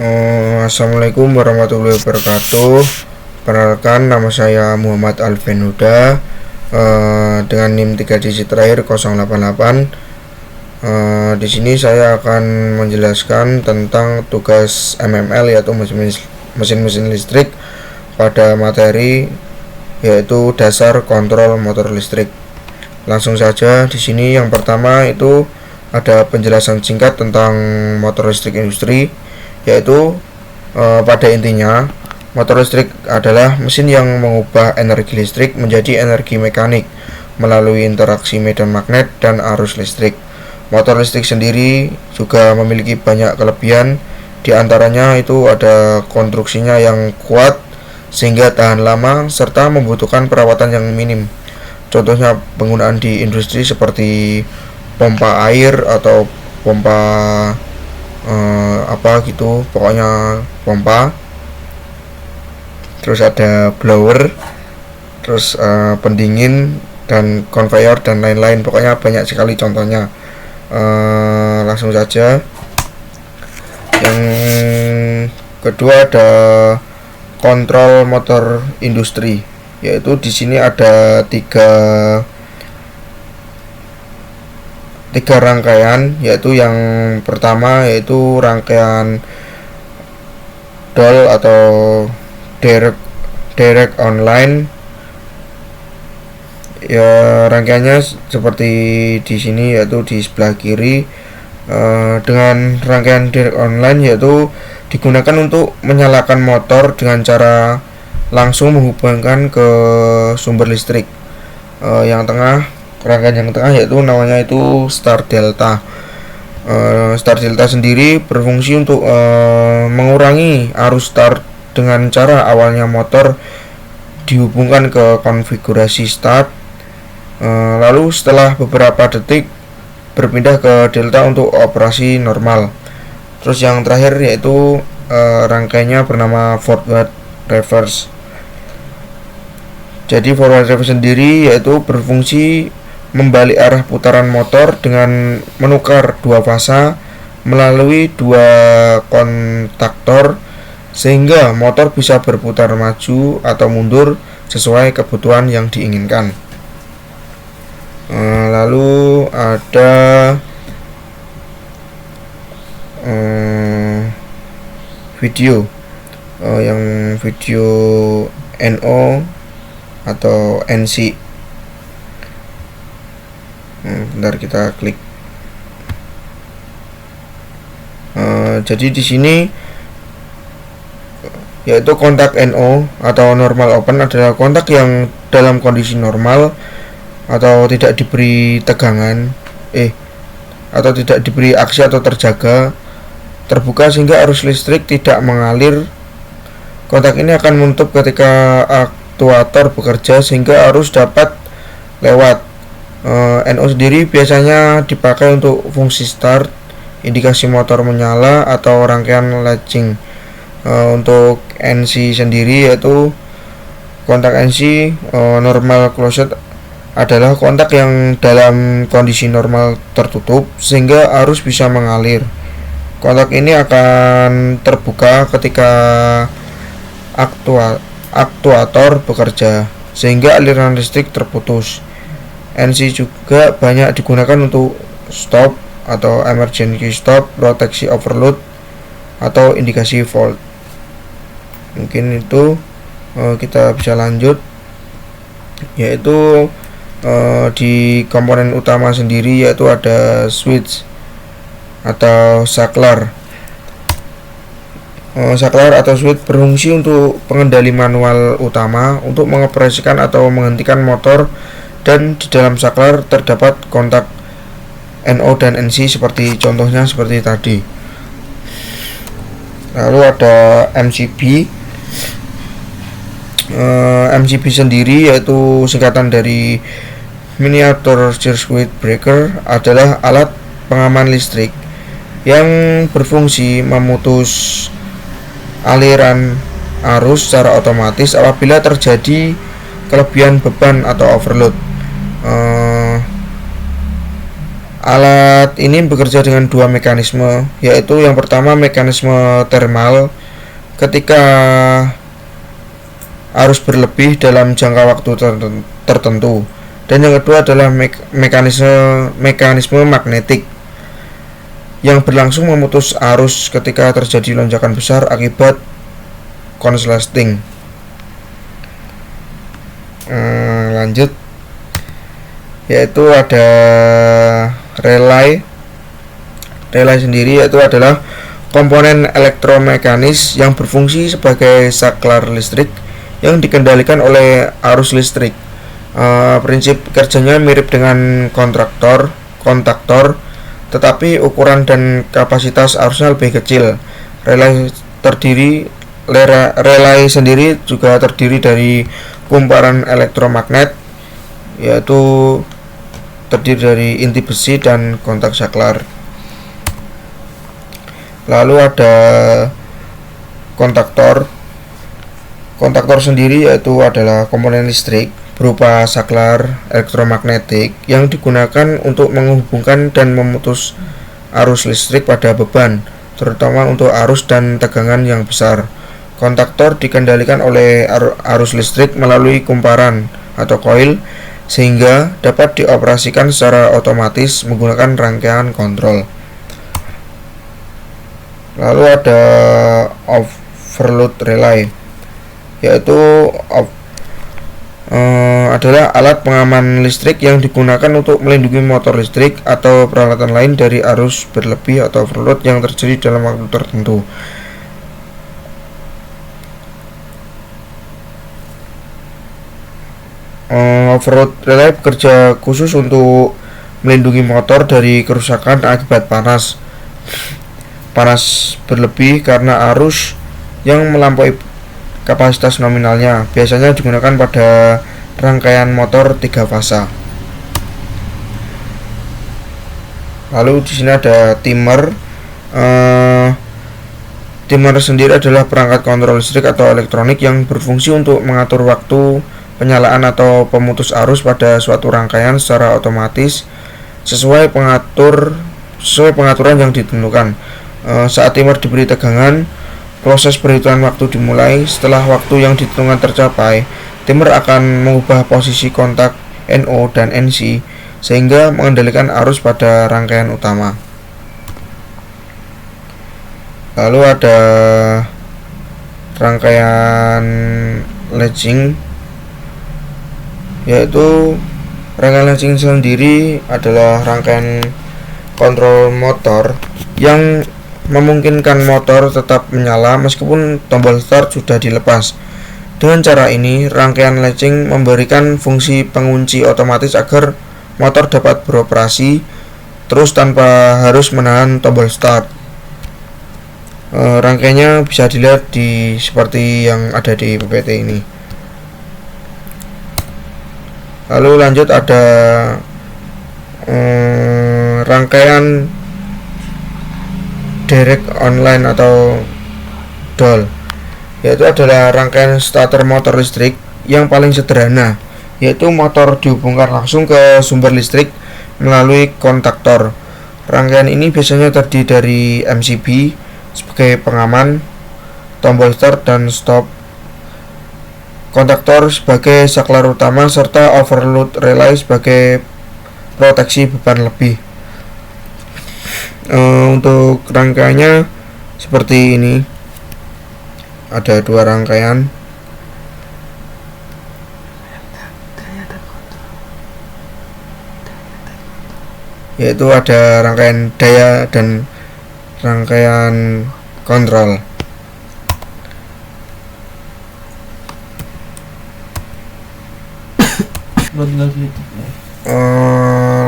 Assalamualaikum warahmatullahi wabarakatuh. Perkenalkan, nama saya Muhammad Alvin Huda, dengan NIM 3 digit terakhir 088. Di sini saya akan menjelaskan tentang tugas MML, yaitu mesin-mesin listrik, pada materi yaitu dasar kontrol motor listrik. Langsung saja, di sini yang pertama itu ada penjelasan singkat tentang motor listrik industri, yaitu pada intinya motor listrik adalah mesin yang mengubah energi listrik menjadi energi mekanik melalui interaksi medan magnet dan arus listrik. Motor listrik sendiri juga memiliki banyak kelebihan, diantaranya itu ada konstruksinya yang kuat sehingga tahan lama serta membutuhkan perawatan yang minim. Contohnya penggunaan di industri seperti pompa air atau pompa pokoknya pompa, terus ada blower, terus pendingin dan conveyor dan lain-lain, pokoknya banyak sekali contohnya. Langsung saja, yang kedua ada kontrol motor industri, yaitu di sini ada tiga rangkaian, yaitu yang pertama yaitu rangkaian DOL atau direct online. Ya, rangkaiannya seperti di sini, yaitu di sebelah kiri. Dengan rangkaian direct online yaitu digunakan untuk menyalakan motor dengan cara langsung menghubungkan ke sumber listrik. Rangkaian yang tengah yaitu namanya itu start delta. Start delta sendiri berfungsi untuk mengurangi arus start dengan cara awalnya motor dihubungkan ke konfigurasi start, lalu setelah beberapa detik berpindah ke delta untuk operasi normal. Terus yang terakhir yaitu rangkaiannya bernama forward reverse. Jadi forward reverse sendiri yaitu berfungsi membalik arah putaran motor dengan menukar dua fasa melalui dua kontaktor sehingga motor bisa berputar maju atau mundur sesuai kebutuhan yang diinginkan. Lalu ada video, yang video NO atau NC. Bentar, kita klik. Jadi di sini yaitu kontak NO atau normal open adalah kontak yang dalam kondisi normal atau tidak diberi tegangan atau tidak diberi aksi atau terjaga, terbuka sehingga arus listrik tidak mengalir. Kontak ini akan menutup ketika aktuator bekerja sehingga arus dapat lewat. NO sendiri biasanya dipakai untuk fungsi start, indikasi motor menyala, atau rangkaian latching. Untuk NC sendiri yaitu kontak NC normal closed adalah kontak yang dalam kondisi normal tertutup sehingga arus bisa mengalir. Kontak ini akan terbuka ketika aktuator bekerja sehingga aliran listrik terputus. NC juga banyak digunakan untuk stop atau emergency stop, proteksi overload, atau indikasi fault. Mungkin itu kita bisa lanjut, yaitu di komponen utama sendiri yaitu ada switch atau saklar. Saklar atau switch berfungsi untuk pengendali manual utama untuk mengoperasikan atau menghentikan motor, dan di dalam saklar terdapat kontak NO dan NC seperti contohnya seperti tadi. Lalu ada MCB. MCB sendiri yaitu singkatan dari Miniature Circuit Breaker, adalah alat pengaman listrik yang berfungsi memutus aliran arus secara otomatis apabila terjadi kelebihan beban atau overload. Alat ini bekerja dengan dua mekanisme, yaitu yang pertama mekanisme thermal ketika arus berlebih dalam jangka waktu tertentu, dan yang kedua adalah mekanisme magnetik yang berlangsung memutus arus ketika terjadi lonjakan besar akibat konsleting. Lanjut, yaitu ada relay. Relay sendiri yaitu adalah komponen elektromekanis yang berfungsi sebagai saklar listrik yang dikendalikan oleh arus listrik. Prinsip kerjanya mirip dengan kontaktor, tetapi ukuran dan kapasitas arusnya lebih kecil. Relay sendiri juga terdiri dari kumparan elektromagnet, yaitu terdiri dari inti besi dan kontak saklar. Lalu ada kontaktor. Kontaktor sendiri yaitu adalah komponen listrik berupa saklar elektromagnetik yang digunakan untuk menghubungkan dan memutus arus listrik pada beban, terutama untuk arus dan tegangan yang besar. Kontaktor dikendalikan oleh arus listrik melalui kumparan atau koil, sehingga dapat dioperasikan secara otomatis menggunakan rangkaian kontrol. Lalu ada overload relay, yaitu adalah alat pengaman listrik yang digunakan untuk melindungi motor listrik atau peralatan lain dari arus berlebih atau overload yang terjadi dalam waktu tertentu. Overload relay bekerja khusus untuk melindungi motor dari kerusakan akibat panas berlebih karena arus yang melampaui kapasitas nominalnya. Biasanya digunakan pada rangkaian motor 3 fasa. Lalu di sini ada timer. Timer sendiri adalah perangkat kontrol listrik atau elektronik yang berfungsi untuk mengatur waktu penyalaan atau pemutus arus pada suatu rangkaian secara otomatis sesuai pengaturan yang ditentukan. Saat timer diberi tegangan, proses perhitungan waktu dimulai. Setelah waktu yang ditentukan tercapai, timer akan mengubah posisi kontak NO dan NC sehingga mengendalikan arus pada rangkaian utama. Lalu ada rangkaian latching, yaitu rangkaian latching sendiri adalah rangkaian kontrol motor yang memungkinkan motor tetap menyala meskipun tombol start sudah dilepas. Dengan cara ini, rangkaian latching memberikan fungsi pengunci otomatis agar motor dapat beroperasi terus tanpa harus menahan tombol start. Rangkaiannya bisa dilihat seperti yang ada di PPT ini. Lalu lanjut ada rangkaian direct online atau DOL, yaitu adalah rangkaian starter motor listrik yang paling sederhana, yaitu motor dihubungkan langsung ke sumber listrik melalui kontaktor. Rangkaian ini biasanya terdiri dari MCB sebagai pengaman, tombol start dan stop, kontaktor sebagai saklar utama, serta overload relay sebagai proteksi beban lebih. Untuk rangkaiannya seperti ini, ada 2 rangkaian, yaitu ada rangkaian daya dan rangkaian kontrol.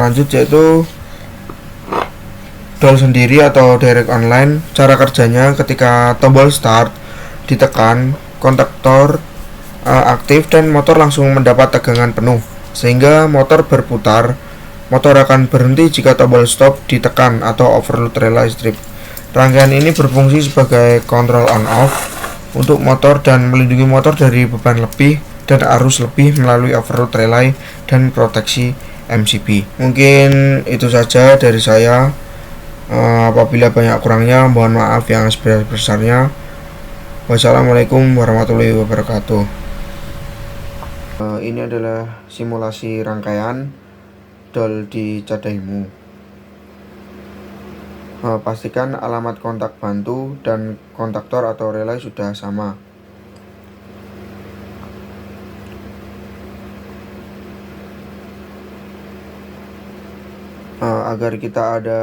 Lanjut, yaitu DOL sendiri atau direct online. Cara kerjanya, ketika tombol start ditekan, kontaktor aktif dan motor langsung mendapat tegangan penuh sehingga motor berputar. Motor akan berhenti jika tombol stop ditekan atau overload relay strip. Rangkaian ini berfungsi sebagai kontrol on off untuk motor dan melindungi motor dari beban lebih dan arus lebih melalui overload relay dan proteksi MCB. Mungkin itu saja dari saya. Apabila banyak kurangnya mohon maaf yang sebesar-besarnya. Wassalamualaikum warahmatullahi wabarakatuh. Ini adalah simulasi rangkaian DOL di Cadaimu. Pastikan alamat kontak bantu dan kontaktor atau relay sudah sama. Agar kita ada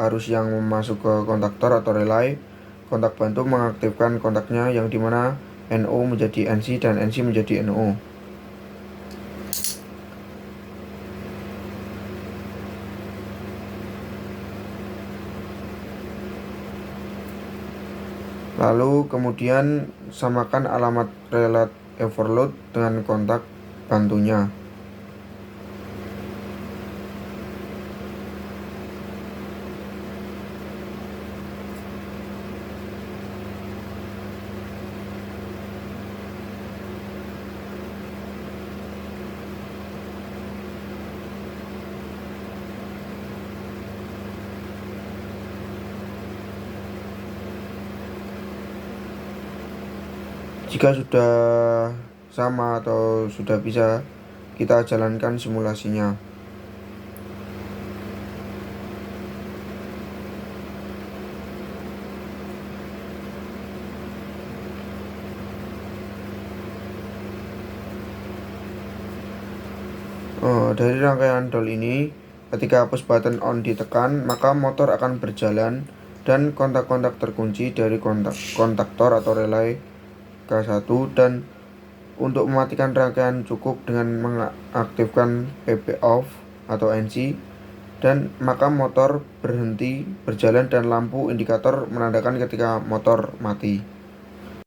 arus yang masuk ke kontaktor atau relay, kontak bantu mengaktifkan kontaknya yang dimana NO menjadi NC dan NC menjadi NO. Lalu kemudian samakan alamat relay overload dengan kontak bantunya. Jika sudah sama atau sudah bisa, kita jalankan simulasinya. Dari rangkaian DOL ini, ketika push button on ditekan, maka motor akan berjalan dan kontak-kontak terkunci dari kontaktor atau relay K1, dan untuk mematikan rangkaian cukup dengan mengaktifkan PP off atau NC, dan maka motor berhenti berjalan dan lampu indikator menandakan ketika motor mati.